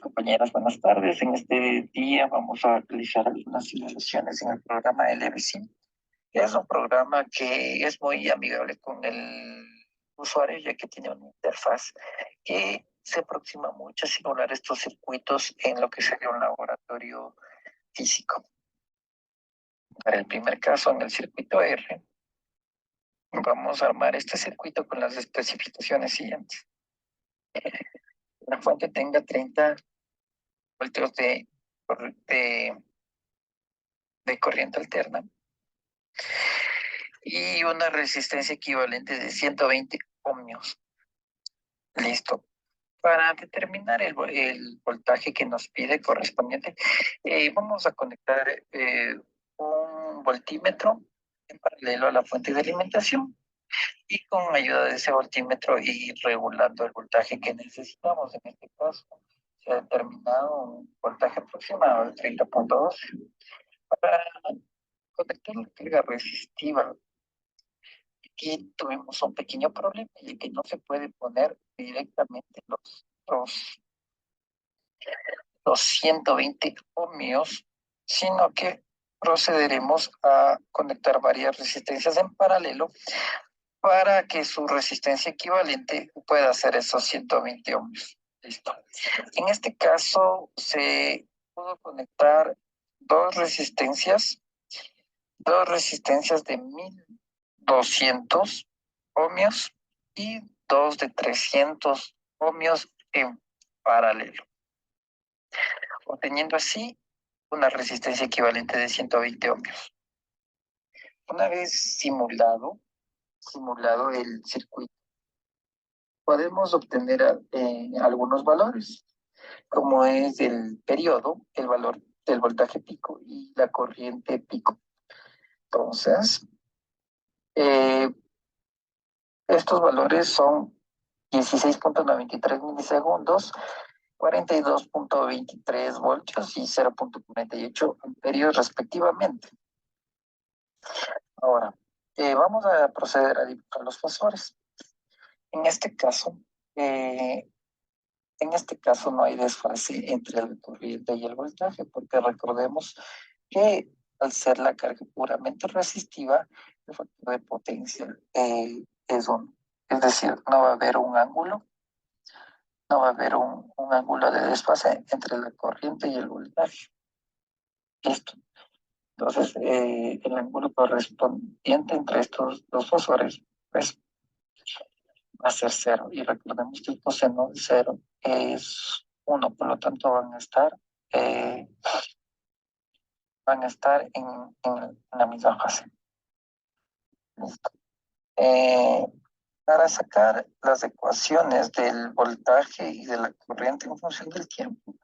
Compañeras, buenas tardes. En este día vamos a realizar algunas simulaciones en el programa LBC, que es un programa que es muy amigable con el usuario, ya que tiene una interfaz que se aproxima mucho a simular estos circuitos en lo que sería un laboratorio físico. Para el primer caso, en el circuito R, vamos a armar este circuito con las especificaciones siguientes. La fuente tenga 30 voltios de, de corriente alterna y una resistencia equivalente de 120 ohmios. Listo. Para determinar el voltaje que nos pide correspondiente, vamos a conectar un voltímetro en paralelo a la fuente de alimentación y con ayuda de ese voltímetro ir regulando el voltaje que necesitamos. En este caso, se ha determinado un voltaje aproximado de 30.2. Para conectar la carga resistiva, aquí tuvimos un pequeño problema, y que no se puede poner directamente los 120 ohmios, sino que procederemos a conectar varias resistencias en paralelo para que su resistencia equivalente pueda ser esos 120 ohmios. Listo. En este caso se pudo conectar dos resistencias de 1200 ohmios y dos de 300 ohmios en paralelo, obteniendo así una resistencia equivalente de 120 ohmios. Una vez simulado el circuito, podemos obtener algunos valores, como es el periodo, el valor del voltaje pico y la corriente pico. Entonces, eh, estos valores son 16.93 milisegundos, 42.23 voltios y 0.48 amperios respectivamente. Ahora, vamos a proceder a dibujar los fosores. En este caso, eh, no hay desfase entre la corriente y el voltaje, porque recordemos que al ser la carga puramente resistiva, el factor de potencia es 1. Es decir, no va a haber un ángulo, no va a haber un ángulo de desfase entre la corriente y el voltaje. Listo. Entonces, el ángulo correspondiente entre estos dos fosores, pues, va a ser 0. Y recordemos que el coseno de 0 es 1, por lo tanto eh, van a estar en la misma fase. Listo. Eh, para sacar las ecuaciones del voltaje y de la corriente en función del tiempo,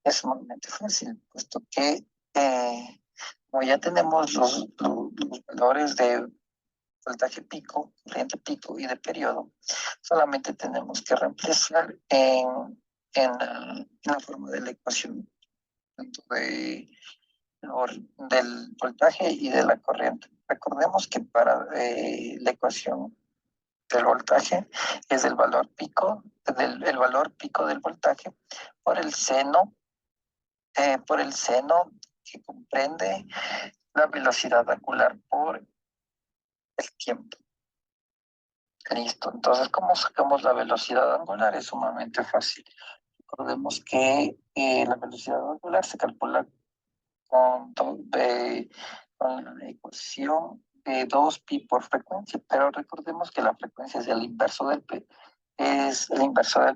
es sumamente fácil, puesto que como ya tenemos los valores de voltaje pico, corriente pico y de periodo, solamente tenemos que reemplazar en la forma de la ecuación, tanto del voltaje y de la corriente. Recordemos que para la ecuación del voltaje es el valor pico del voltaje por por el seno que comprende la velocidad angular por el tiempo. Listo. Entonces, ¿cómo sacamos la velocidad angular? Es sumamente fácil. Recordemos que la velocidad angular se calcula con la ecuación de 2pi por frecuencia, pero recordemos que la frecuencia es el inverso del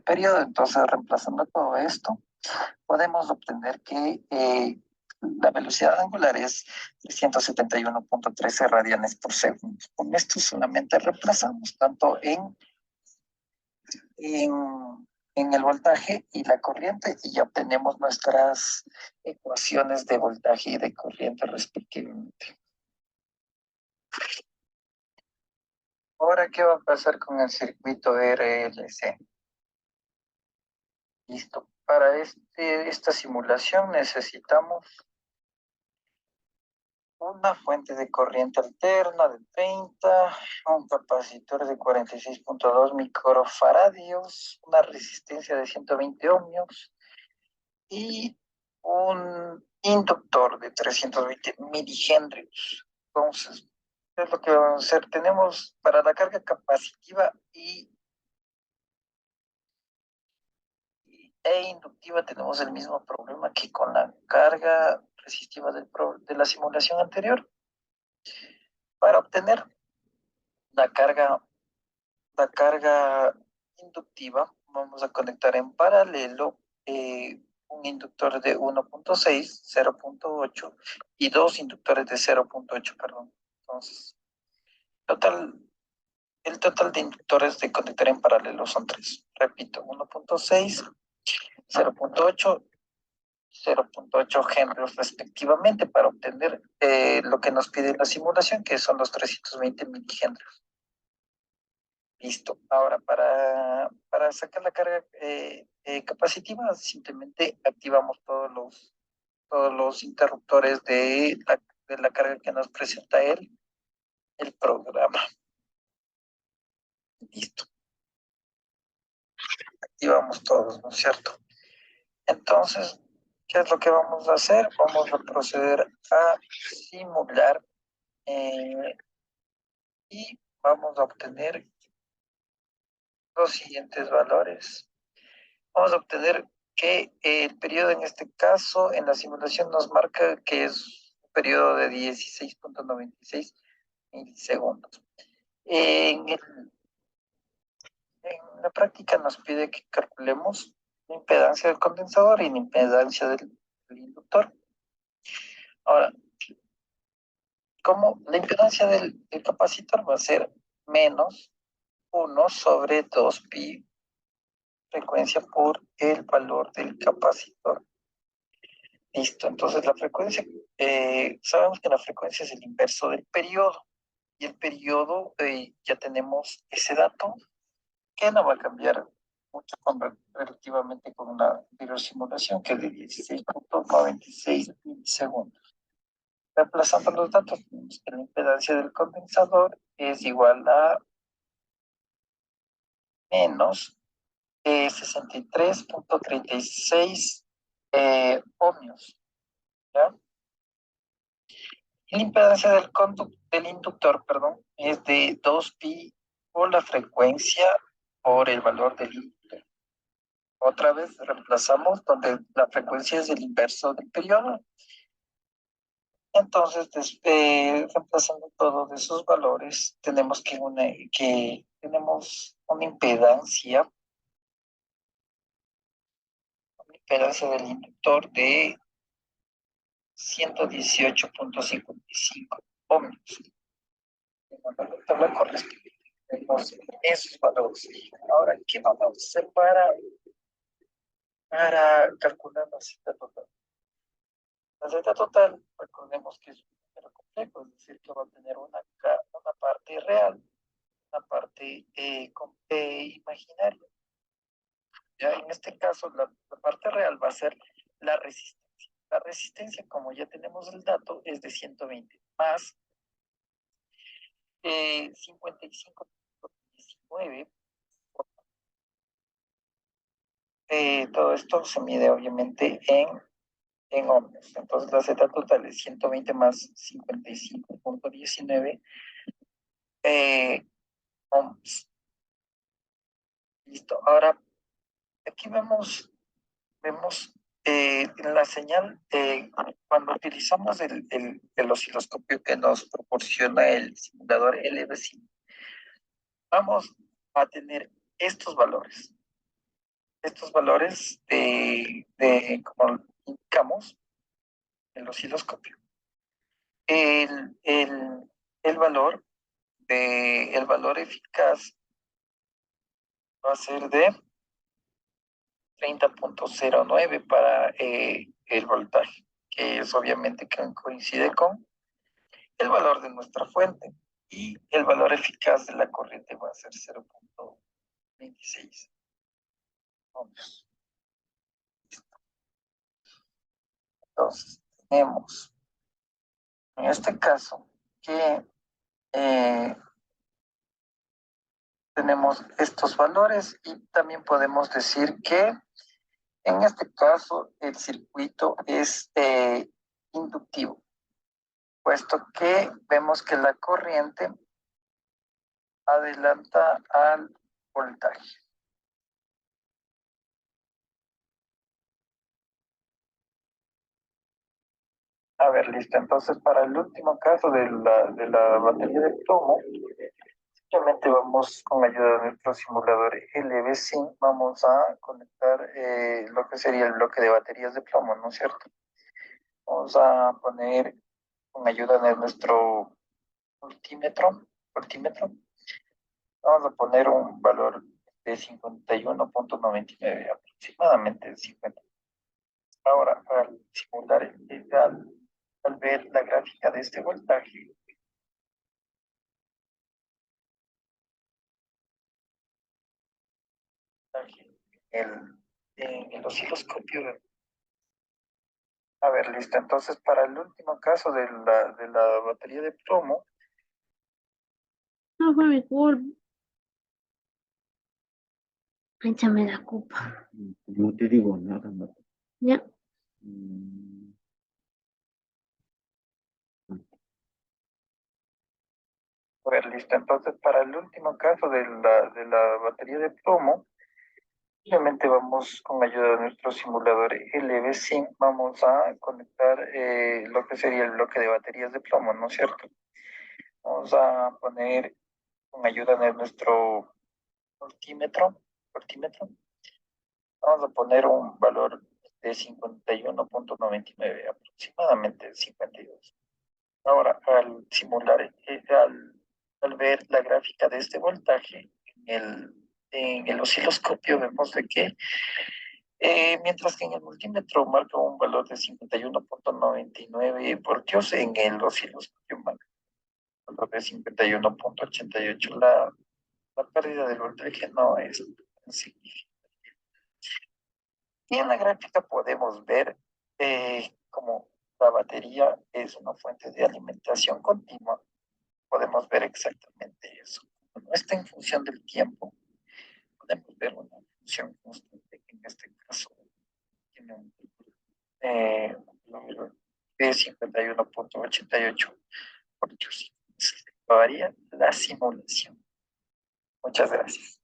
periodo. Entonces, reemplazando todo esto, podemos obtener que la velocidad angular es 371.13 radianes por segundo. Con esto solamente reemplazamos tanto en, en el voltaje y la corriente y ya obtenemos nuestras ecuaciones de voltaje y de corriente respectivamente. Ahora, ¿qué va a pasar con el circuito RLC? Listo. Para esta simulación necesitamos una fuente de corriente alterna de 30, un capacitor de 46.2 microfaradios, una resistencia de 120 ohmios y un inductor de 320 milihenrios. Entonces, ¿qué es lo que vamos a hacer? Tenemos para la carga capacitiva e inductiva, tenemos el mismo problema que con la carga resistiva de la simulación anterior. Para obtener la carga, la carga inductiva, vamos a conectar en paralelo un inductor de 1.6, 0.8 y dos inductores de 0.8, perdón. Entonces, total, el total de inductores de conectar en paralelo son 3. Repito, 1.6, 0.8, 0.8 Henry respectivamente para obtener lo que nos pide la simulación, que son los 320 milihenrios. Listo. Ahora, para sacar la carga capacitiva, simplemente activamos todos los interruptores de la carga que nos presenta el programa. Listo. Activamos todos, ¿no es cierto? Entonces, ¿qué es lo que vamos a hacer? Vamos a proceder a simular y vamos a obtener los siguientes valores. Vamos a obtener que el periodo en este caso en la simulación nos marca que es un periodo de 16.96 milisegundos. En la práctica nos pide que calculemos la impedancia del condensador y la impedancia del inductor. Ahora, como la impedancia del capacitor va a ser menos 1 sobre 2pi frecuencia por el valor del capacitor. Listo, entonces la frecuencia, sabemos que la frecuencia es el inverso del periodo, y el periodo ya tenemos ese dato que no va a cambiar mucho relativamente con la anterior simulación, que es de 16.96 milisegundos. Reemplazando los datos, tenemos que la impedancia del condensador es igual a menos 63.36 ohmios, ¿ya? Y la impedancia del inductor, perdón, es de 2pi por la frecuencia por el valor del inductor. Otra vez reemplazamos donde la frecuencia es el inverso del periodo. Entonces, reemplazando todos esos valores, tenemos que tenemos una impedancia del inductor de 118.55 ohmios. La tabla correspondiente tenemos esos valores. Ahora, ¿qué vamos a hacer para calcular la Z total? La Z total, recordemos que es un número complejo, es decir, que va a tener una parte real, una parte imaginaria. Ya en este caso, la parte real va a ser la resistencia. La resistencia, como ya tenemos el dato, es de 120 más 55.19. Todo esto se mide obviamente en ohmios. Entonces la Z total es 120 más 55.19 ohms. Listo. Ahora, aquí vemos la señal, cuando utilizamos el osciloscopio que nos proporciona el simulador LV5, vamos a tener estos valores. Estos valores como indicamos, el osciloscopio. El valor el valor eficaz va a ser de 30.09 para el voltaje, que es obviamente que coincide con el valor de nuestra fuente, y el valor eficaz de la corriente va a ser 0.26 ohmios. Entonces, tenemos en este caso que tenemos estos valores, y también podemos decir que En este caso, el circuito es inductivo, puesto que vemos que la corriente adelanta al voltaje. A ver, listo. Entonces, para el último caso de la batería de plomo, simplemente vamos con ayuda de nuestro simulador LV5, vamos a conectar lo que sería el bloque de baterías de plomo, ¿no es cierto? Vamos a poner con ayuda de nuestro multímetro, vamos a poner un valor de 51.99, aproximadamente 50. Ahora, al simular al ver la gráfica de este voltaje, el, en el osciloscopio. A ver, listo. Entonces, para el último caso de la batería de plomo, No fue mi culpa. Échame la culpa. No te digo nada, no. Ya. Mm, a ver, listo. Entonces, para el último caso de la batería de plomo, simplemente vamos con ayuda de nuestro simulador LV5, vamos a conectar lo que sería el bloque de baterías de plomo, ¿no es cierto? Vamos a poner con ayuda de nuestro multímetro, vamos a poner un valor de 51.99, aproximadamente 52. Ahora, al simular, al ver la gráfica de este voltaje en el osciloscopio, vemos de que mientras que en el multímetro marca un valor de 51.99 voltios, en el osciloscopio marca un valor de 51.88. La pérdida del voltaje no es significativa. Y en la gráfica podemos ver como la batería es una fuente de alimentación continua. Podemos ver exactamente eso. No está en función del tiempo, podemos ver una función constante que en este caso tiene un número de 51.88 voltios. Varía la simulación. Muchas gracias.